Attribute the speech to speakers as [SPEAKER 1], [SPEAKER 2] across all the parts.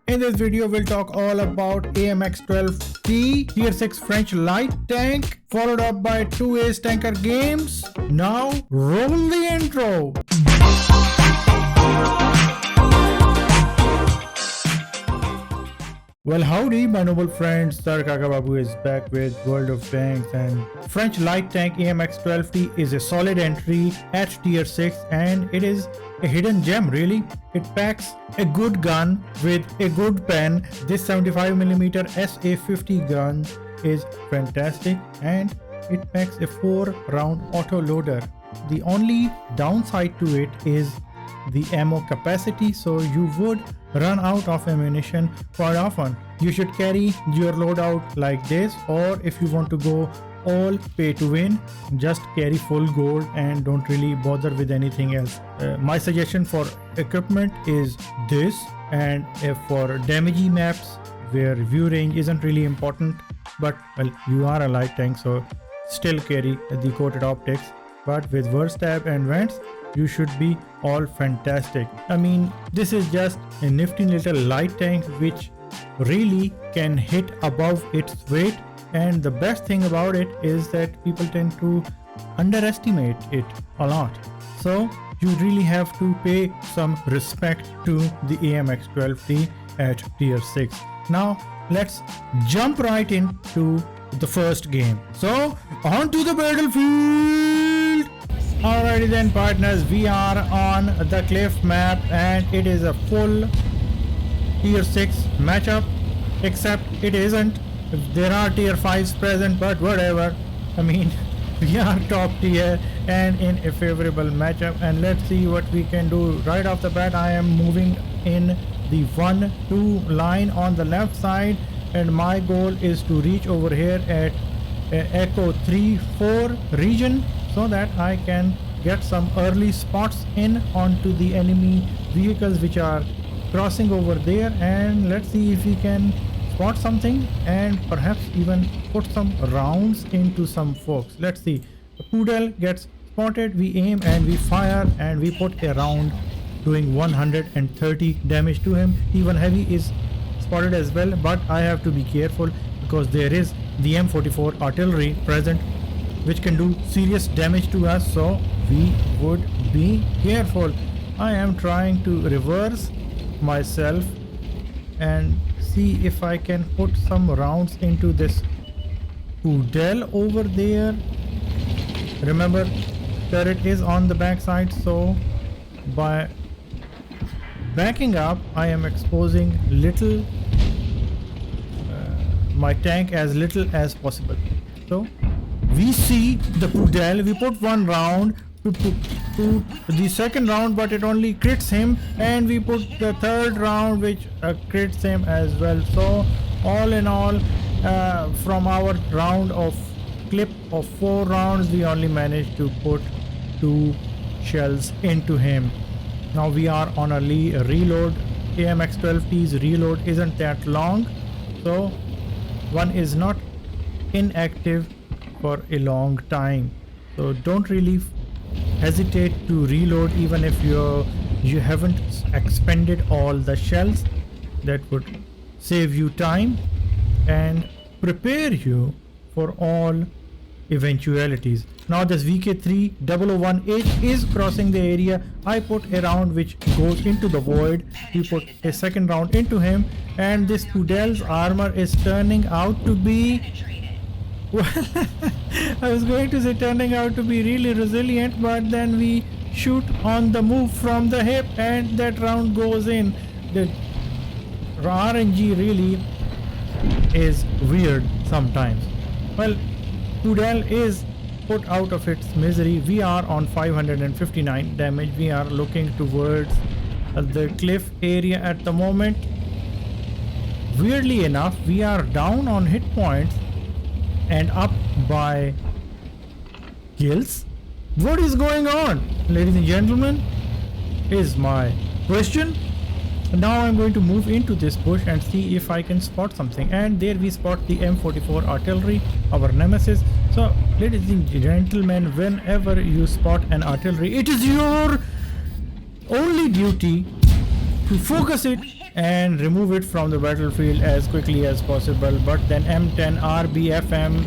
[SPEAKER 1] In this video, we'll talk all about AMX 12T Tier 6 French light tank, followed up by 2 ace tanker games. Now, roll the intro. Well, howdy, my noble friends. SirKakaBabu is back with World of Tanks, and French light tank AMX 12T is a solid entry at tier 6, and it is a hidden gem really. It packs a good gun with a good pen. This 75mm SA50 gun is fantastic, and it packs a 4-round auto loader. The only downside to it is the ammo capacity, so you would run out of ammunition quite often. You should carry your loadout like this, or if you want to go all pay to win, just carry full gold and don't really bother with anything else. My suggestion for equipment is this, and if for damagey maps where view range isn't really important, but well, you are a light tank, so still carry the coated optics. But with verse tab and vents, you should be all fantastic. I mean, this is just a nifty little light tank which really can hit above its weight, and the best thing about it is that people tend to underestimate it a lot. So you really have to pay some respect to the AMX 12T at tier 6. Now let's jump right into the first game. So on to the battlefield. Alrighty then, partners, we are on the cliff map, and it is a full tier 6 matchup, except it isn't. There are tier 5s present, but whatever. I mean, we are top tier and in a favorable matchup, and let's see what we can do. Right off the bat, I am moving in the 1-2 line on the left side, and my goal is to reach over here at Echo 3-4 region, so that I can get some early spots in onto the enemy vehicles which are crossing over there, and let's see if we can spot something and perhaps even put some rounds into some folks. Let's see. The Poodle gets spotted, we aim and we fire, and we put a round doing 130 damage to him. Even heavy is spotted as well, but I have to be careful because there is the M44 artillery present which can do serious damage to us, so we would be careful. I am trying to reverse myself and see if I can put some rounds into this Poodle over there. Remember, turret is on the back side, so by backing up I am exposing little my tank as little as possible. So we see the Poodle, we put one round to the second round, but it only crits him, and we put the third round which crits him as well. So all in all, from our round of clip of 4 rounds, we only managed to put 2 shells into him. Now we are on a reload. AMX 12T's reload isn't that long, so one is not inactive for a long time, so don't really hesitate to reload even if you haven't expended all the shells. That would save you time and prepare you for all eventualities. Now this VK3-001H is crossing the area. I put a round which goes into the void. We put a second round into him, and this Poodle's armor is turning out to be, well, I was going to say turning out to be really resilient, but then we shoot on the move from the hip and that round goes in. The RNG really is weird sometimes. Well, Poodle is put out of its misery. We are on 559 damage. We are looking towards the cliff area at the moment. Weirdly enough, we are down on hit points and up by kills. What is going on, ladies and gentlemen, is my question. Now I'm going to move into this bush and see if I can spot something, and there we spot the M44 artillery, our nemesis. So ladies and gentlemen, whenever you spot an artillery, it is your only duty to focus it and remove it from the battlefield as quickly as possible. But then M10 RBFM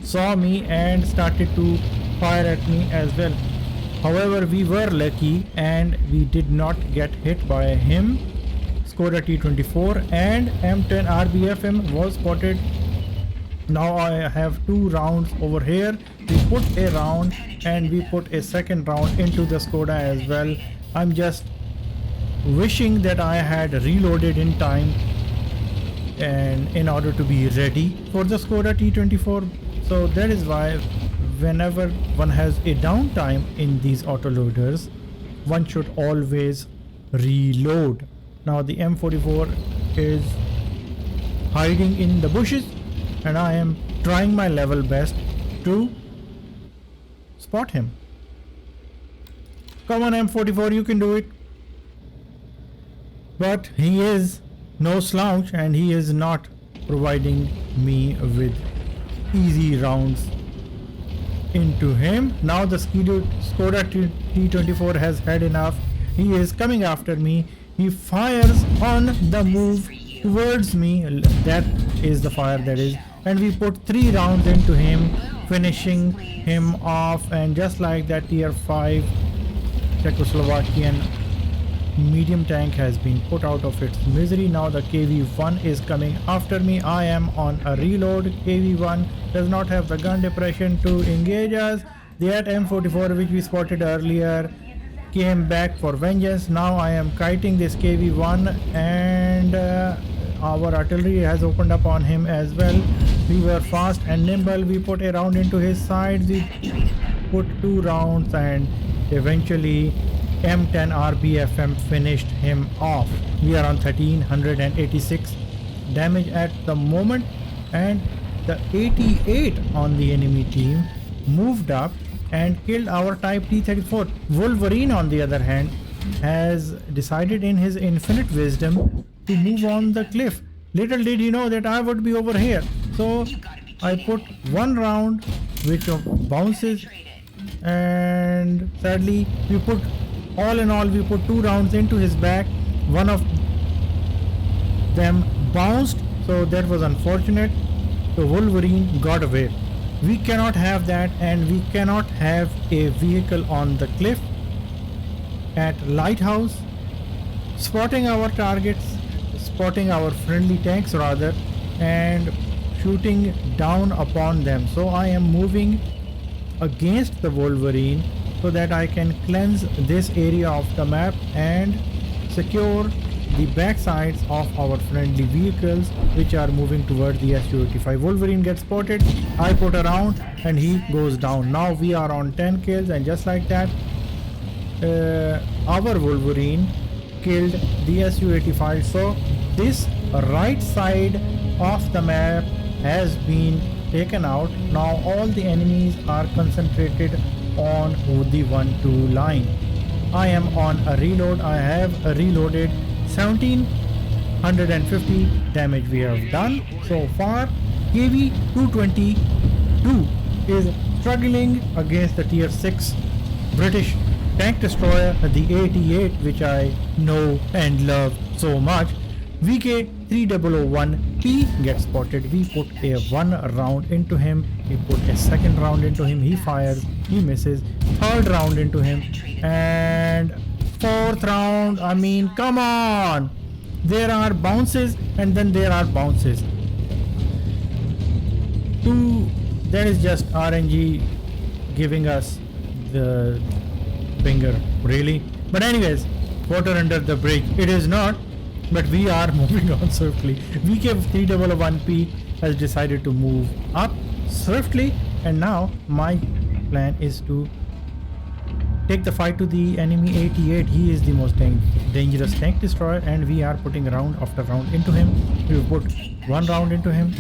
[SPEAKER 1] saw me and started to fire at me as well. However, we were lucky and we did not get hit by him. Skoda T24 and M10 RBFM was spotted. Now I have 2 rounds over here. We put a round and we put a second round into the Skoda as well. I'm just wishing that I had reloaded in time and in order to be ready for the Skoda T24. So that is why whenever one has a downtime in these autoloaders, one should always reload. Now the M44 is hiding in the bushes and I am trying my level best to spot him. Come on M44, you can do it. But he is no slouch and he is not providing me with easy rounds into him. Now the Skoda T24 has had enough. He is coming after me. He fires on the move towards me. That is the fire that is. And we put 3 rounds into him, finishing him off. And just like that, tier 5 Czechoslovakian medium tank has been put out of its misery. Now the KV1 is coming after me. I am on a reload. KV1 does not have the gun depression to engage us. That M44 which we spotted earlier came back for vengeance. Now I am kiting this KV1 and our artillery has opened up on him as well. We were fast and nimble. We put a round into his sides. We put 2 rounds and eventually M10 RBFM finished him off. We are on 1386 damage at the moment, and the 88 on the enemy team moved up and killed our Type T34. Wolverine, on the other hand, has decided in his infinite wisdom to move on the cliff. Little did he know that I would be over here. So I put 1 round which bounces, and sadly we put all in all we put 2 rounds into his back. One of them bounced, so that was unfortunate. So Wolverine got away. We cannot have that, and we cannot have a vehicle on the cliff. At lighthouse, spotting our targets, spotting our friendly tanks rather, and shooting down upon them. So I am moving against the Wolverine so that I can cleanse this area of the map and secure the backsides of our friendly vehicles which are moving toward the Su-85. Wolverine gets spotted. I put a round and he goes down. Now we are on 10 kills, and just like that our Wolverine killed the Su-85. So this right side of the map has been taken out. Now all the enemies are concentrated on the 1-2 line. I am on a reload. I have reloaded. 1750 damage we have done so far. KV 222 is struggling against the tier 6 British tank destroyer, the 88, which I know and love so much. VK 3001P gets spotted. We put a 1 round into him. We put a 2nd round into him. He fires. He misses. 3rd round into him. And 4th round. I mean, come on. There are bounces and then there are bounces. That is just RNG giving us the finger, really. But anyways, water under the bridge. It is not. But we are moving on swiftly. VK311P has decided to move up swiftly, and now my plan is to take the fight to the enemy 88. He is the most dangerous tank destroyer, and we are putting round after round into him. We put 1 round into him,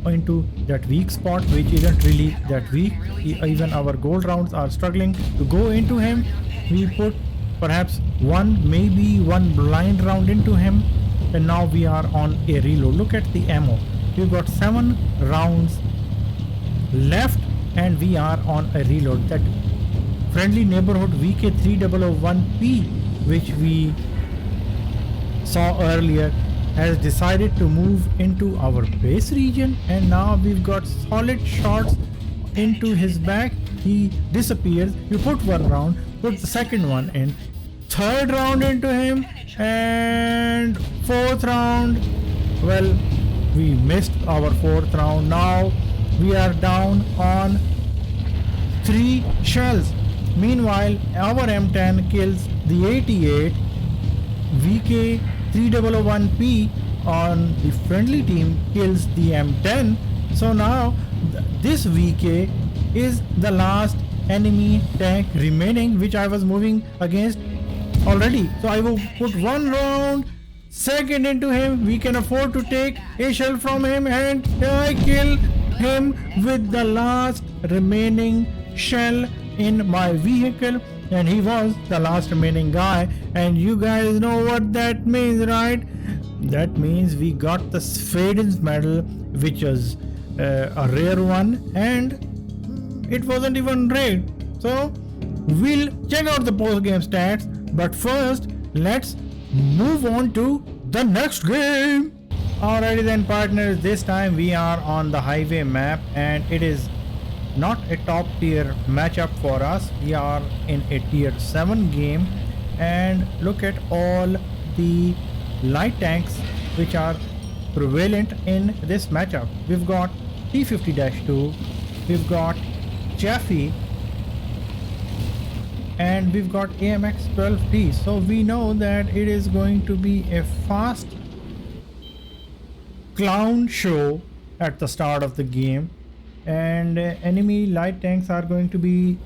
[SPEAKER 1] into that weak spot, which isn't really that weak. Even our gold rounds are struggling to go into him. We put perhaps 1, maybe 1 blind round into him, and now we are on a reload. Look at the ammo. We've got 7 rounds left and we are on a reload. That friendly neighborhood VK3001P which we saw earlier has decided to move into our base region, and now we've got solid shots into his back. He disappears. You put one round, put the second one in, third round into him, and fourth round. Well, we missed our fourth round. Now we are down on 3 shells. Meanwhile, our M10 kills the 88. VK 3001P on the friendly team kills the M10. So now this VK is the last enemy tank remaining, which I was moving against already. So I will put one round, second into him. We can afford to take a shell from him, and I kill him with the last remaining shell in my vehicle, and he was the last remaining guy. And you guys know what that means, right? That means we got the Sweden's medal, which was a rare one, and it wasn't even rare. So we'll check out the post game stats, but first let's move on to the next game. Alrighty then, partners, this time we are on the highway map, and it is not a top tier matchup for us. We are in a tier 7 game, and look at all the light tanks which are prevalent in this matchup. We've got T50-2, we've got Chaffee, and we've got AMX 12T. So we know that it is going to be a fast clown show at the start of the game, and enemy light tanks are going to be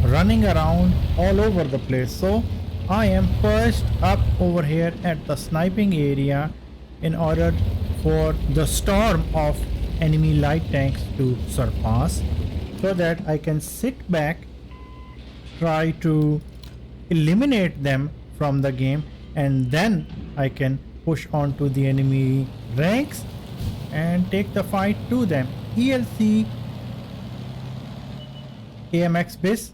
[SPEAKER 1] running around all over the place. So I am perched up over here at the sniping area in order for the storm of enemy light tanks to surpass, so that I can sit back, try to eliminate them from the game, and then I can push on to the enemy ranks and take the fight to them. ELC AMX base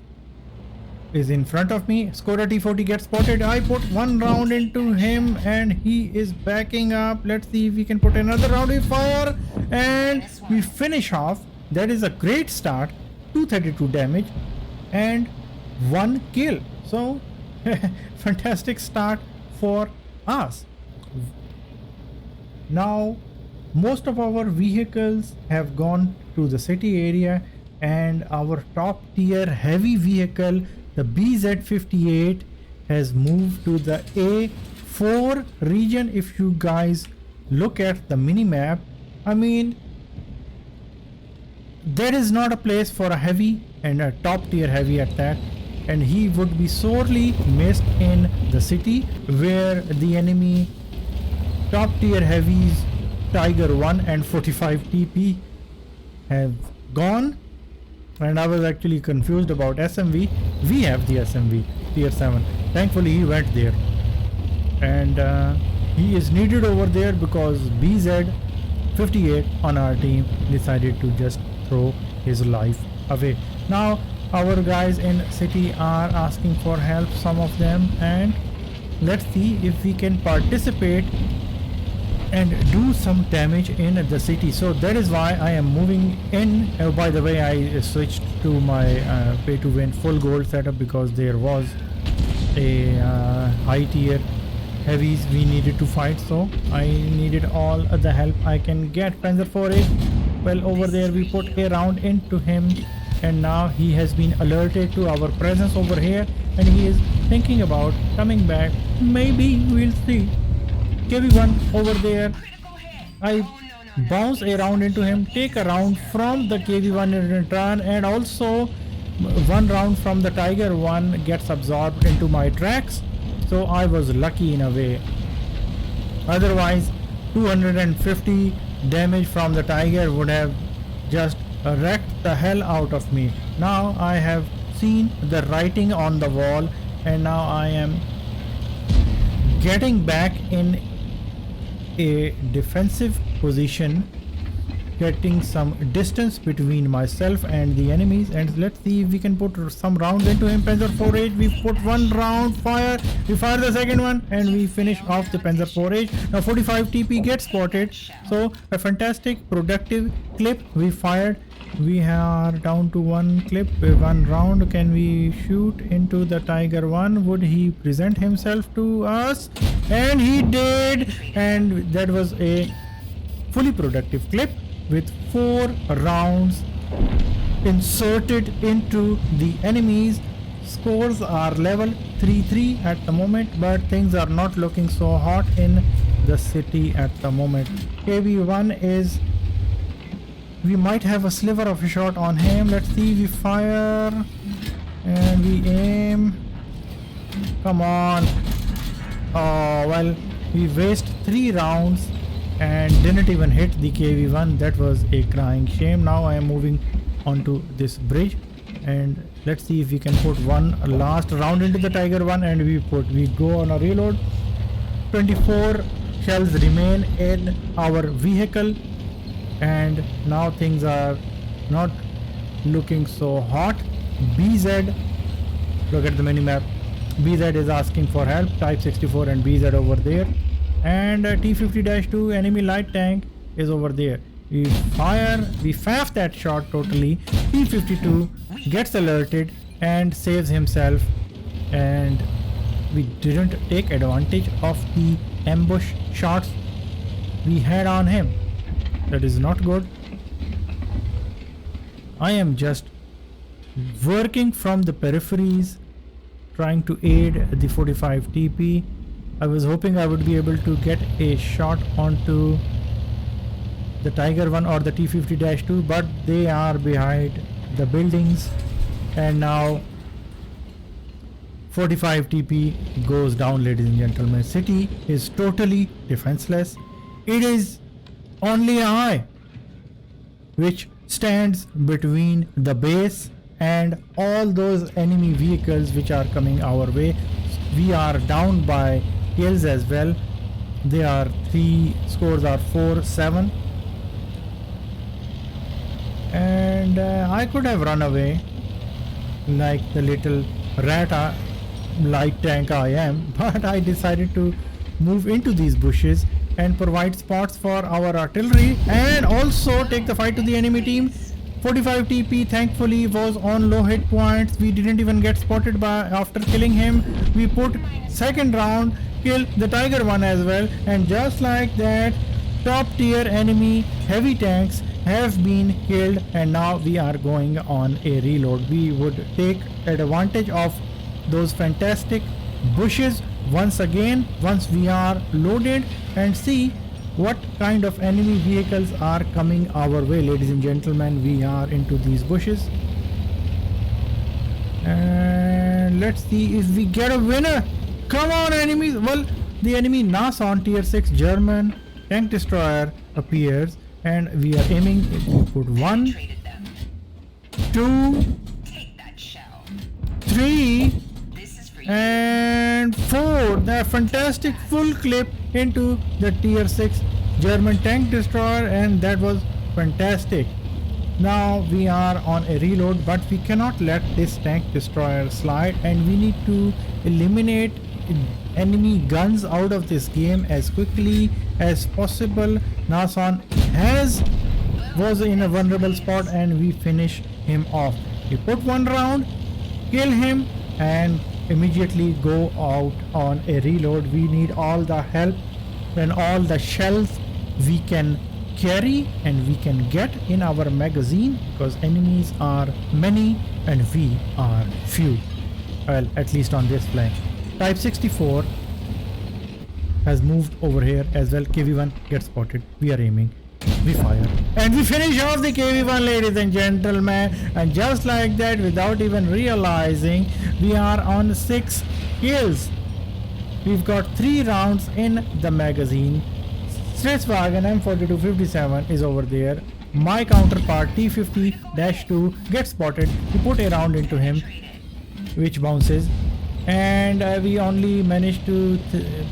[SPEAKER 1] is in front of me. Skoda T40 gets spotted. I put one round into him, and he is backing up. Let's see if we can put another round. We fire, and we finish off. That is a great start. 232 damage and 1 kill. So fantastic start for us. Now most of our vehicles have gone to the city area, and our top tier heavy vehicle, the BZ58, has moved to the A4 region. If you guys look at the mini map, I mean, there is not a place for a heavy, and a top tier heavy at that, and he would be sorely missed in the city, where the enemy top tier heavies Tiger 1 and 45 TP have gone. And I was actually confused about SMV. We have the SMV tier 7. Thankfully he went there, and he is needed over there because BZ58 on our team decided to just throw his life away. Now our guys in city are asking for help, some of them, and let's see if we can participate and do some damage in the city. So that is why I am moving in. By the way, I switched to my pay to win full gold setup because there was a high tier heavies we needed to fight, so I needed all the help I can get. Panzer 4A, well, over there we put a round into him, and now he has been alerted to our presence over here, and he is thinking about coming back. Maybe, we'll see. KV1 over there, I bounce a round into him, take a round from the KV1 in return, and also one round from the Tiger 1 gets absorbed into my tracks. So I was lucky in a way. Otherwise 250 damage from the Tiger would have just wrecked the hell out of me. Now I have seen the writing on the wall, and now I am getting back in a defensive position getting some distance between myself and the enemies, and let's see if we can put some rounds into him. Panzer 4H, we put one round, fire, we fire the second one, and we finish off the Panzer 4H. Now 45 TP gets spotted, so a fantastic productive clip we fired. We are down to one clip, one round. Can we shoot into the Tiger 1? Would he present himself to us? And he did, and that was a fully productive clip with 4 rounds inserted into the enemies. Scores are level 3-3 at the moment, but things are not looking so hot in the city at the moment. KV1 is, we might have a sliver of a shot on him. Let's see, we fire and we aim. Come on. Oh well, we waste 3 rounds and didn't even hit the KV1. That was a crying shame. Now I am moving onto this bridge, and let's see if we can put one last round into the Tiger 1, and we go on a reload. 24 shells remain in our vehicle, and now things are not looking so hot. BZ, look at the minimap. BZ is asking for help. Type 64 and BZ over there, and T50-2 enemy light tank is over there. We fire, we faff that shot totally. T52 gets alerted and saves himself, and we didn't take advantage of the ambush shots we had on him. That is not good. I am just working from the peripheries, trying to aid the 45 TP. I was hoping I would be able to get a shot onto the Tiger 1 or the T50-2, but they are behind the buildings, and now 45 TP goes down, ladies and gentlemen. City is totally defenseless. It is only I which stands between the base and all those enemy vehicles which are coming our way. We are down by kills as well. They are 3, scores are 4-7, and I could have run away like the little rat light tank I am, but I decided to move into these bushes and provide spots for our artillery and also take the fight to the enemy team. 45 TP thankfully was on low hit points. We didn't even get spotted by after killing him. We put second round, kill the Tiger 1 as well, and just like that, top tier enemy heavy tanks have been killed, and now we are going on a reload. We would take advantage of those fantastic bushes once again once we are loaded, and see what kind of enemy vehicles are coming our way. Ladies and gentlemen, we are into these bushes, and let's see if we get a winner. Come on enemies. Well, the enemy Nason tier 6 German tank destroyer appears, and we are aiming. We put 1, 2, 3 and 4. The fantastic full clip into the tier 6 German tank destroyer, and that was fantastic. Now we are on a reload, but we cannot let this tank destroyer slide, and we need to eliminate enemy guns out of this game as quickly as possible. Nason was in a vulnerable spot, and we finish him off. We put one round, kill him, and immediately go out on a reload. We need all the help and all the shells we can carry and we can get in our magazine, because enemies are many and we are few. Well, at least on this flank. Type 64 has moved over here as well. KV1 gets spotted. We are aiming. We fire. And we finish off the KV1, ladies and gentlemen. And just like that, without even realizing, we are on 6 kills. We've got 3 rounds in the magazine. Volkswagen M4257 is over there. My counterpart T50-2 gets spotted. We put a round into him, which bounces. And we only managed to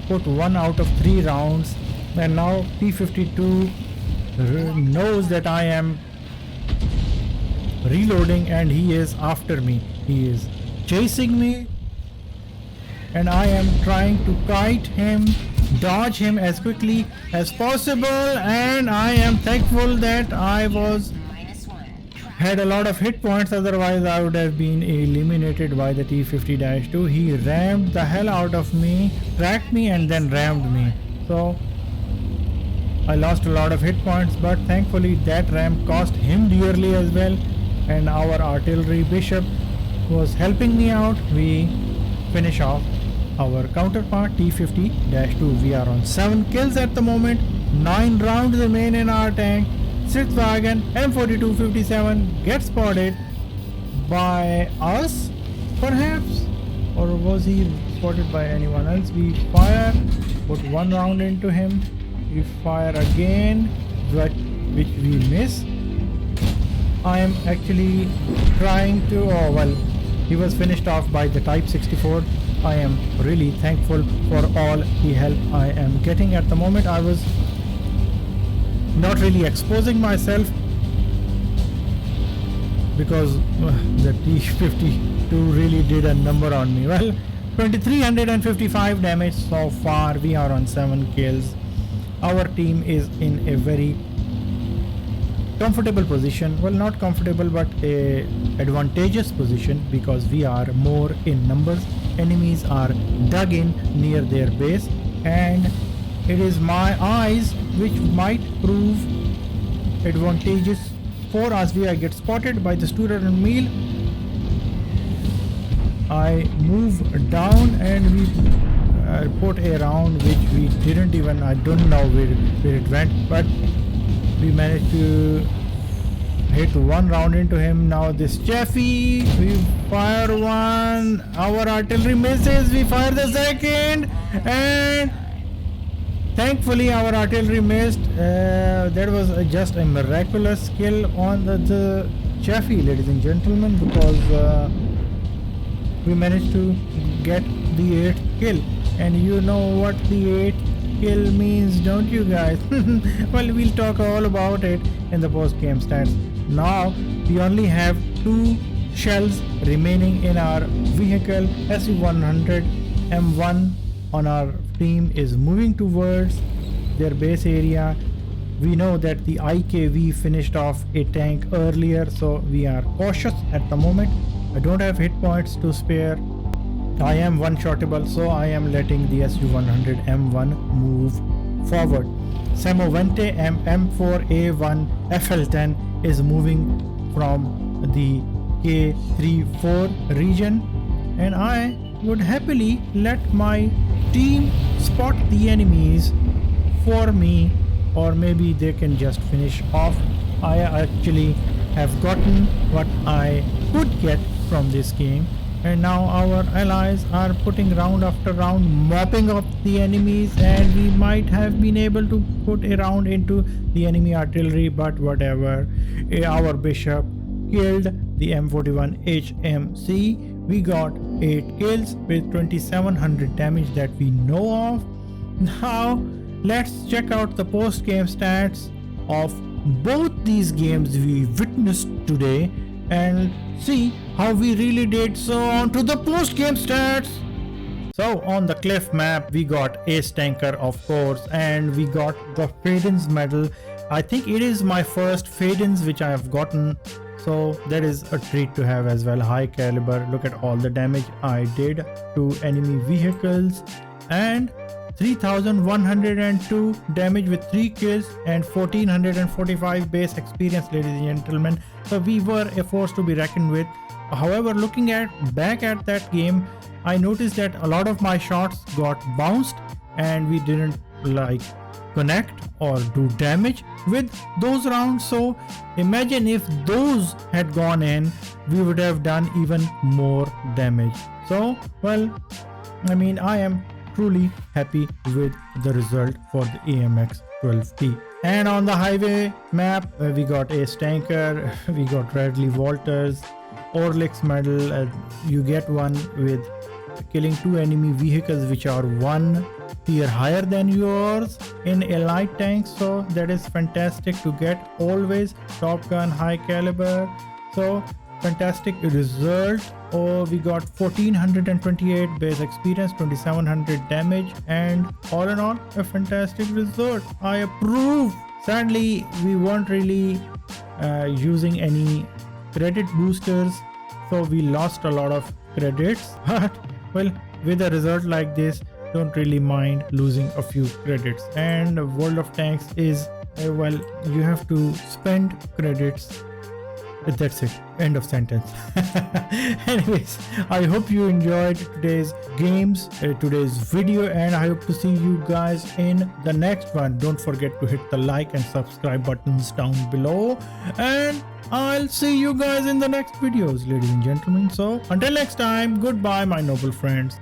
[SPEAKER 1] put 1 out of 3 rounds. And now T52 knows that I am reloading and he is after me. He is chasing me and I am trying to kite him, dodge him as quickly as possible, and I am thankful that I had a lot of hit points, otherwise I would have been eliminated by the T50-2. He rammed the hell out of me, tracked me and then rammed me. So I lost a lot of hit points, but thankfully that ram cost him dearly as well, and our artillery bishop was helping me out. We finish off our counterpart T50-2. We are on 7 kills at the moment, 9 rounds remain in our tank. Volkswagen M4257 gets spotted by us perhaps, or was he spotted by anyone else? We fire, put 1 round into him, we fire again, which we miss. I am actually trying to, oh well, he was finished off by the Type 64. I am really thankful for all the help I am getting at the moment. I was not really exposing myself because the T52 really did a number on me. Well, 2355 damage so far. We are on 7 kills. Our team is in a very comfortable position. Well, not comfortable, but a advantageous position because we are more in numbers. Enemies are dug in near their base, and it is my eyes which might prove advantageous for us. We get spotted by the student meal. I move down and we put a round which we didn't even, I don't know where it went, but we managed to hit 1 round into him. Now this Jeffy, we fire 1, our artillery misses, we fire the second, and thankfully our artillery missed. That was just a miraculous kill on the Jeffy, ladies and gentlemen, because we managed to get the 8th kill. And you know what the 8th kill means, don't you guys? Well, we'll talk all about it in the post-game stats. Now we only have 2 shells remaining in our vehicle. SU-100 M1 on our team is moving towards their base area. We know that the IKV finished off a tank earlier, so we are cautious at the moment. I don't have hit points to spare. I am one-shottable, so I am letting the SU-100 M1 move forward. Samovente M4A1 FL10 is moving from the K34 region, and I would happily let my team spot the enemies for me, or maybe they can just finish off. I actually have gotten what I could get from this game, and now our allies are putting round after round, mopping up the enemies, and we might have been able to put a round into the enemy artillery, but whatever. Our bishop killed the M41 HMC. We got 8 kills with 2700 damage that we know of. Now let's check out the post-game stats of both these games we witnessed today and see how we really did. So on to the post-game stats. So on the cliff map we got Ace Tanker, of course, and we got the Fadens medal. I think it is my first Fadens which I have gotten, so that is a treat to have as well. High caliber, look at all the damage I did to enemy vehicles, and 3102 damage with 3 kills and 1445 base experience, ladies and gentlemen. So we were a force to be reckoned with. However, looking back at that game, I noticed that a lot of my shots got bounced and we didn't connect or do damage with those rounds. So imagine if those had gone in, we would have done even more damage. So well, I mean, I am truly happy with the result for the AMX 12T. And on the highway map, we got Ace Tanker, we got Radley Walters, Orlix medal. You get one with killing 2 enemy vehicles which are 1 tier higher than yours in elite tanks, so that is fantastic to get always top gun high caliber. So fantastic result. Oh, we got 1428 base experience, 2700 damage, and all in all a fantastic result. I approve. Sadly we weren't really using any credit boosters, so we lost a lot of credits, but well, with a result like this, don't really mind losing a few credits. And World of Tanks is well, you have to spend credits. That's it, end of sentence. Anyways, I hope you enjoyed today's games, today's video, and I hope to see you guys in the next one. Don't forget to hit the like and subscribe buttons down below, and I'll see you guys in the next videos, ladies and gentlemen. So until next time, goodbye my noble friends.